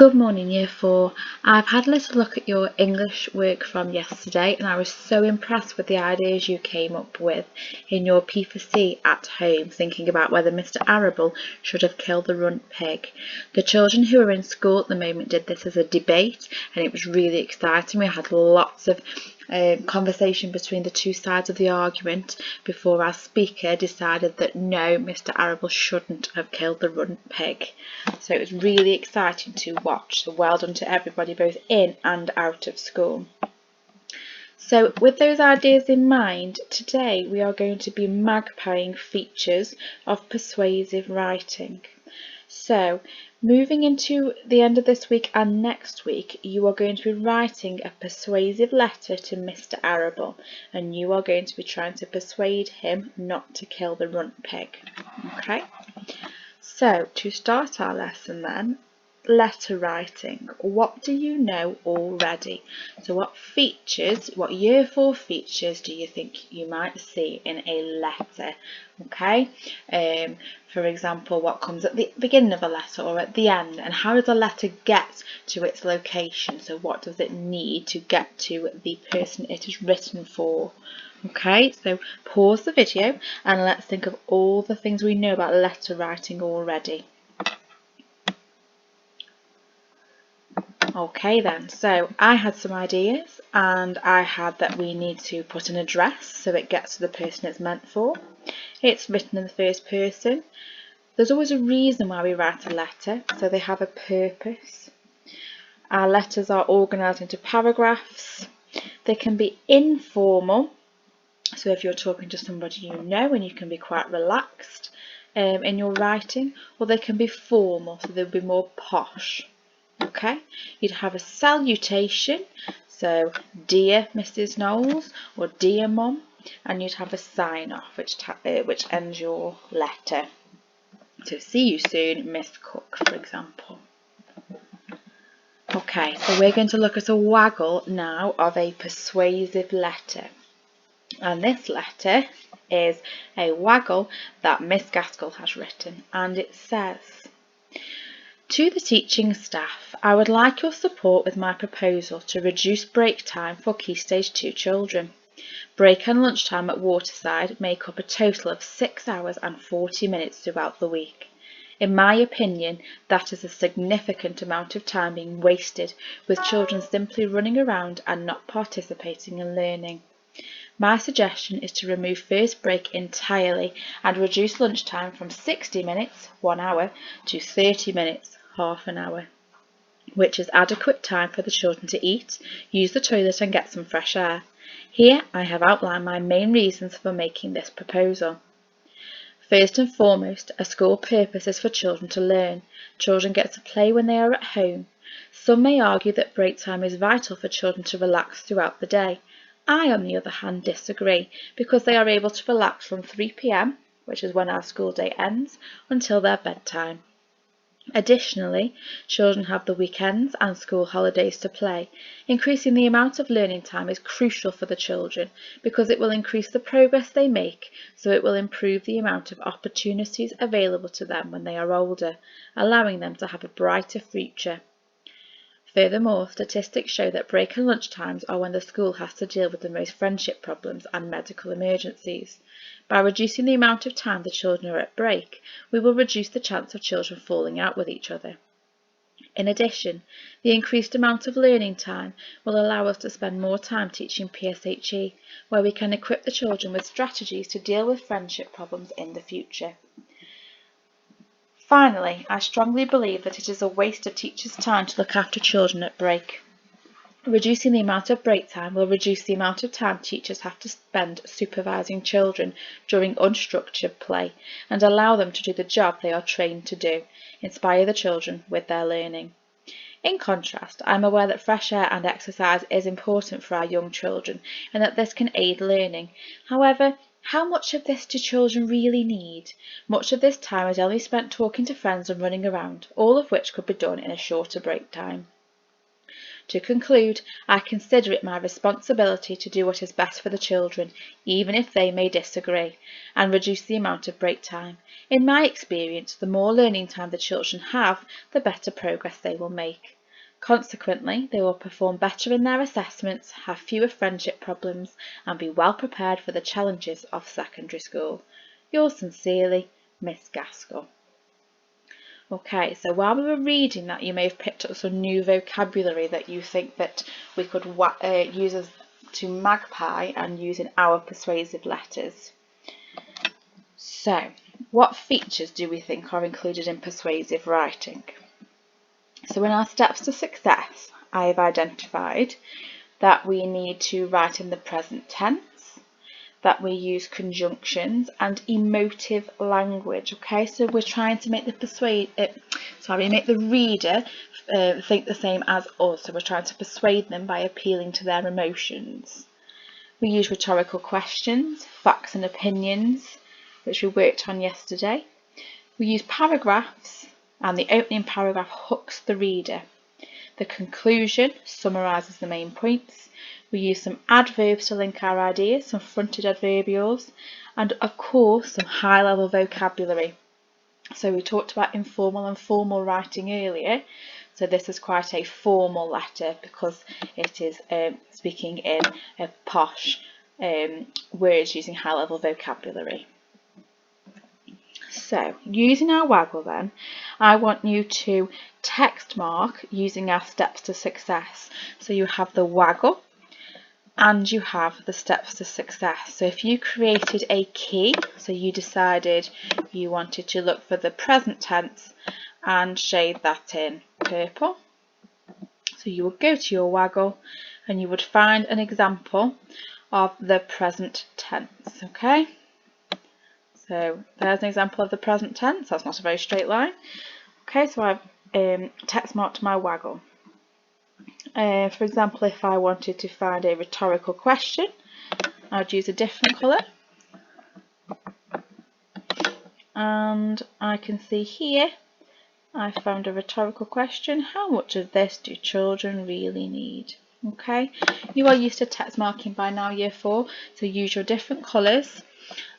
Good morning, Year 4. I've had a little look at your English work from yesterday and I was so impressed with the ideas you came up with in your P4C at home, thinking about whether Mr. Arable should have killed the runt pig. The children who are in school at the moment did this as a debate and it was really exciting. We had lots of conversation between the two sides of the argument before our speaker decided that no, Mr. Arable shouldn't have killed the runt pig. So it was really exciting to watch. So well done to everybody both in and out of school. So with those ideas in mind, today we are going to be magpieing features of persuasive writing. So moving into the end of this week and next week, you are going to be writing a persuasive letter to Mr. Arable and you are going to be trying to persuade him not to kill the runt pig. Okay? So to start our lesson then, letter writing. What do you know already? So what year 4 features do you think you might see in a letter? Okay, for example, what comes at the beginning of a letter or at the end, and how does a letter get to its location? So what does it need to get to the person it is written for? Okay, so pause the video and let's think of all the things we know about letter writing already. Okay then, so I had some ideas and I had that we need to put an address so it gets to the person it's meant for. It's written in the first person. There's always a reason why we write a letter, so they have a purpose. Our letters are organised into paragraphs. They can be informal, so if you're talking to somebody you know and you can be quite relaxed in your writing, or they can be formal, so they'll be more posh. Okay, you'd have a salutation, so dear Mrs. Knowles or dear Mum, and you'd have a sign off which ends your letter. So see you soon, Miss Cook, for example. Okay, so we're going to look at a waggle now of a persuasive letter. And this letter is a waggle that Miss Gaskell has written, and it says, "To the teaching staff, I would like your support with my proposal to reduce break time for Key Stage 2 children. Break and lunchtime at Waterside make up a total of 6 hours and 40 minutes throughout the week. In my opinion, that is a significant amount of time being wasted with children simply running around and not participating in learning. My suggestion is to remove first break entirely and reduce lunchtime from 60 minutes, 1 hour, to 30 minutes, half an hour, which is adequate time for the children to eat, use the toilet and get some fresh air. Here I have outlined my main reasons for making this proposal. First and foremost, a school purpose is for children to learn. Children get to play when they are at home. Some may argue that break time is vital for children to relax throughout the day. I, on the other hand, disagree, because they are able to relax from 3 p.m, which is when our school day ends, until their bedtime. Additionally, children have the weekends and school holidays to play. Increasing the amount of learning time is crucial for the children because it will increase the progress they make, so it will improve the amount of opportunities available to them when they are older, allowing them to have a brighter future. Furthermore, statistics show that break and lunch times are when the school has to deal with the most friendship problems and medical emergencies. By reducing the amount of time the children are at break, we will reduce the chance of children falling out with each other. In addition, the increased amount of learning time will allow us to spend more time teaching PSHE, where we can equip the children with strategies to deal with friendship problems in the future. Finally, I strongly believe that it is a waste of teachers' time to look after children at break. Reducing the amount of break time will reduce the amount of time teachers have to spend supervising children during unstructured play and allow them to do the job they are trained to do, inspire the children with their learning. In contrast, I am aware that fresh air and exercise is important for our young children and that this can aid learning. However, how much of this do children really need? Much of this time is only spent talking to friends and running around, all of which could be done in a shorter break time. To conclude, I consider it my responsibility to do what is best for the children, even if they may disagree, and reduce the amount of break time. In my experience, the more learning time the children have, the better progress they will make. Consequently, they will perform better in their assessments, have fewer friendship problems, and be well prepared for the challenges of secondary school. Yours sincerely, Miss Gaskell. Okay, so while we were reading that, you may have picked up some new vocabulary that you think that we could use as to magpie and use in our persuasive letters. So, what features do we think are included in persuasive writing? So in our steps to success, I have identified that we need to write in the present tense, that we use conjunctions and emotive language. Okay, so we're trying to make make the reader think the same as us. So we're trying to persuade them by appealing to their emotions. We use rhetorical questions, facts and opinions, which we worked on yesterday. We use paragraphs, and the opening paragraph hooks the reader. The conclusion summarises the main points. We use some adverbs to link our ideas, some fronted adverbials, and of course some high-level vocabulary. So we talked about informal and formal writing earlier. So this is quite a formal letter because it is speaking in a posh words using high-level vocabulary. So, using our Waggle then, I want you to text mark using our steps to success. So you have the Waggle and you have the steps to success. So if you created a key, so you decided you wanted to look for the present tense and shade that in purple. So you would go to your Waggle and you would find an example of the present tense, okay? So there's an example of the present tense. That's not a very straight line. Okay, so I've text marked my Waggle. For example, if I wanted to find a rhetorical question, I would use a different colour. And I can see here, I found a rhetorical question. How much of this do children really need? Okay, you are used to text marking by now, year 4, so use your different colours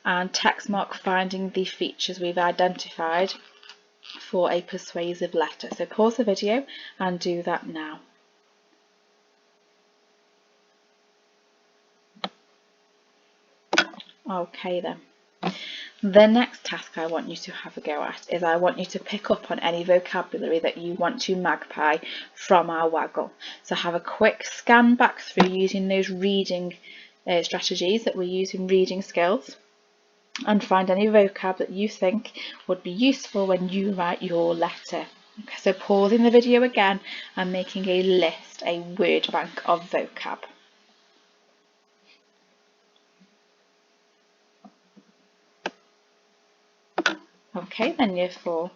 and text mark finding the features we've identified for a persuasive letter. So pause the video and do that now. Okay then. The next task I want you to have a go at is I want you to pick up on any vocabulary that you want to magpie from our Waggle. So have a quick scan back through using those reading strategies that we use in reading skills, and find any vocab that you think would be useful when you write your letter. Okay, so pausing the video again and making a list, a word bank of vocab. Okay, then year 4,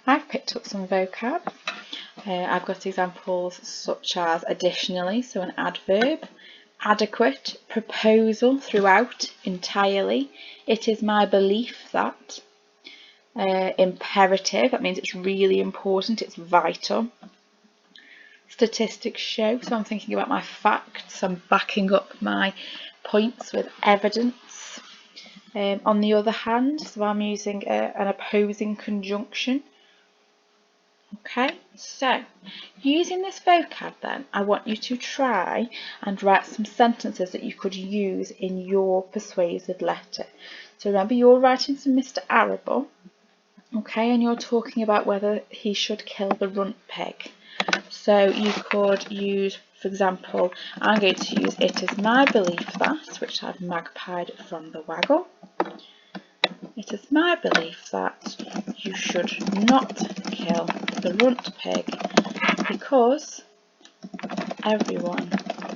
I've picked up some vocab. I've got examples such as additionally, so an adverb, adequate, proposal, throughout, entirely, it is my belief that, imperative, that means it's really important, it's vital, statistics show, so I'm thinking about my facts, I'm backing up my points with evidence. On the other hand, so I'm using an opposing conjunction. Okay, so using this vocab then, I want you to try and write some sentences that you could use in your persuasive letter. So remember, you're writing to Mr. Arable, okay, and you're talking about whether he should kill the runt pig. So you could use, for example, I'm going to use it is my belief that, which I've magpied from the Waggle. It is my belief that you should not kill the runt pig because everyone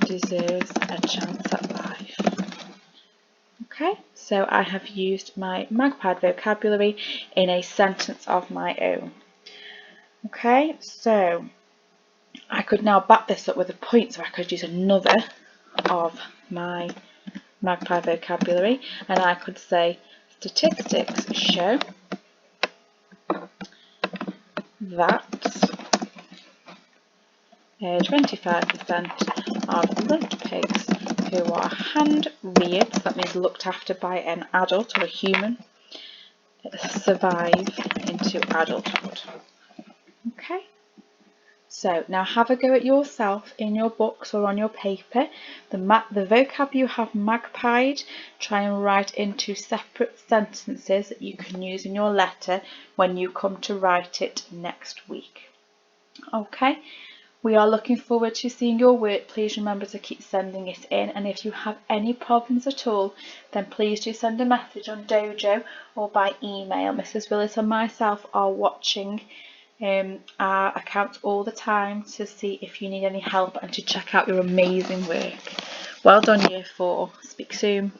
deserves a chance at life. Okay, so I have used my magpied vocabulary in a sentence of my own. Okay, so I could now back this up with a point, so I could use another of my magpie vocabulary, and I could say statistics show that 25% of little pigs who are hand-reared, so that means looked after by an adult or a human, survive into adulthood. Okay, so now have a go at yourself in your books or on your paper. The vocab you have magpied, try and write into separate sentences that you can use in your letter when you come to write it next week. Okay, we are looking forward to seeing your work. Please remember to keep sending it in, and if you have any problems at all, then please do send a message on Dojo or by email. Mrs. Willis and myself are watching our accounts all the time to see if you need any help and to check out your amazing work. Well done, Year 4. Speak soon.